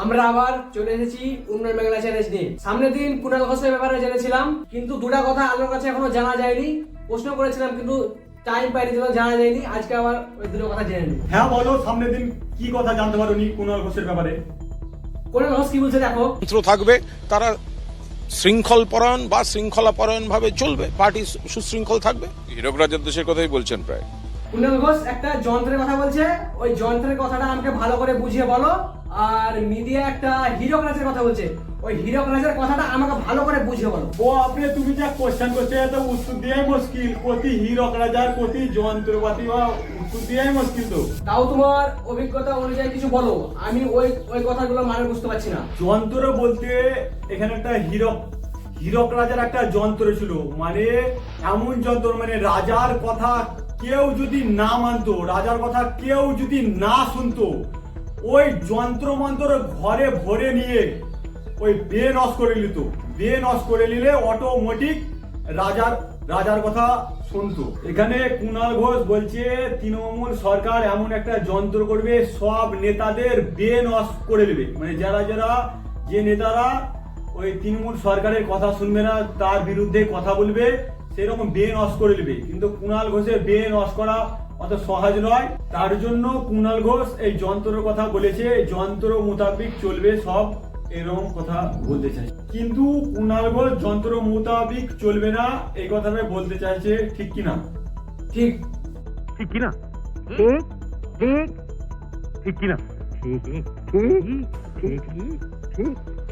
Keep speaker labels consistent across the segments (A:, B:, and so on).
A: আমরা আবার চলে এসেছি উন্নয়ন বাংলা চ্যালেঞ্জ নিয়ে। সামনের দিন কুণাল ঘোষের ব্যাপারে জেনেছিলাম, কিন্তু দুটা কথা আলোর কাছে এখনো জানা যায়নি। প্রশ্ন করেছিলাম কিন্তু টাইম পাইনি, জানা যায়নি। আজকে আবার ওই দুটো কথা জেনে নিই।
B: হ্যাঁ বলো, সামনের দিন কি কথা জানতে পারো নি কুণাল ঘোষের ব্যাপারে?
A: কুণাল ঘোষ কি বলছে দেখো।
C: থাকবে তারা শৃঙ্খল পরায়ণ বা শৃঙ্খলা পরায়ণ ভাবে চলবে, পার্টি সুশৃঙ্খল থাকবে।
D: হীরক রাজার দেশের কথাই বলছেন প্রায়।
A: কুণাল ঘোষ একটা যন্ত্রের কথা বলছে, ওই যন্ত্রের কথাটা আমাকে ভালো করে বুঝিয়ে বলো। আর মিডিয়া একটা হীরক রাজের কথা বলছে, ওই হীরক রাজের কথাটা আমাকে ভালো করে বুঝিয়ে বলো।
B: ও আপনি তুমি যা কোশ্চেন করছে তো উত্তর দেওয়াই মুশকিল। প্রতি হীরক রাজার প্রতি যন্ত্রপাতি বা উত্তর দেওয়াই মুশকিল। তো
A: তাও তোমার অভিজ্ঞতা অনুযায়ী কিছু বলো, আমি ওই কথাগুলো মানে বুঝতে পারছি না।
B: যন্ত্র বলতে এখানে একটা হীরক রাজার একটা যন্ত্র ছিল, মানে এমন যন্ত্র, মানে রাজার কথা কেউ যদি না মানতো, রাজার কথা কেউ যদি না শুনতো, ওই যন্ত্র মন্ত্র ঘরে ভরে নিয়ে ওই বেনস করে নিত। বেনস করে নিলে অটোমেটিক রাজার কথা শুনতো। এখানে কুণাল ঘোষ বলছে তৃণমূল সরকার এমন একটা যন্ত্র করবে সব নেতাদের বেনস করে নেবে, মানে যে নেতারা ওই তৃণমূল সরকারের কথা শুনবে না, তার বিরুদ্ধে কথা বলবে, সেরকম বেনস করে নেবে। কিন্তু কুণাল ঘোষের বেনস করা অত সহজ নয়। তার জন্য কুণাল ঘোষ এই যন্ত্রের কথা বলেছে, যন্ত্র মোতাবেক চলবে সব, এরকম কথা বলতে চাই। কিন্তু কুণাল ঘোষ যন্ত্র মোতাবেক চলবে না এই কথাটা বলতে চাইছে, ঠিক কিনা?
A: ঠিক
B: কিনা? ঠিক কিনা?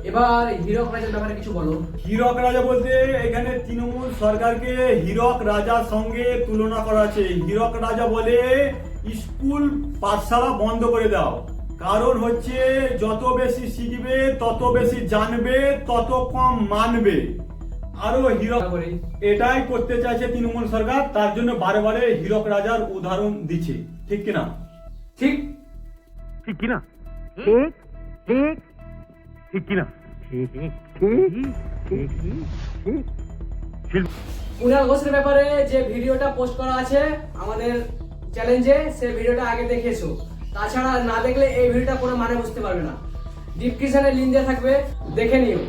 A: এবার হীরক রাজের ব্যাপারে কিছু বলো।
B: হীরক রাজা বলতে এখানে তৃণমূল সরকারকে হীরক রাজার সঙ্গে তুলনা করা আছে। হীরক রাজা বলে স্কুল পাঠশালা বন্ধ করে দাও, কারণ হচ্ছে যত বেশি শিখবে তত বেশি জানবে তত কম মানবে। আরো হীরক এটাই করতে চাইছে তৃণমূল সরকার, তার জন্য বারে বারে হীরক রাজার উদাহরণ দিচ্ছে। ঠিক কিনা?
A: ঠিক
B: কিনা? ঠিক কিনা?
A: কুণাল ঘোষের ব্যাপারে যে ভিডিওটা পোস্ট করা আছে আমাদের চ্যালেঞ্জে, সেই ভিডিওটা আগে দেখেছো। তাছাড়া না দেখলে এই ভিডিওটা কোনো মানে বুঝতে পারবে না। ডিসক্রিপশনে লিংক দেওয়া থাকবে, দেখে নিও।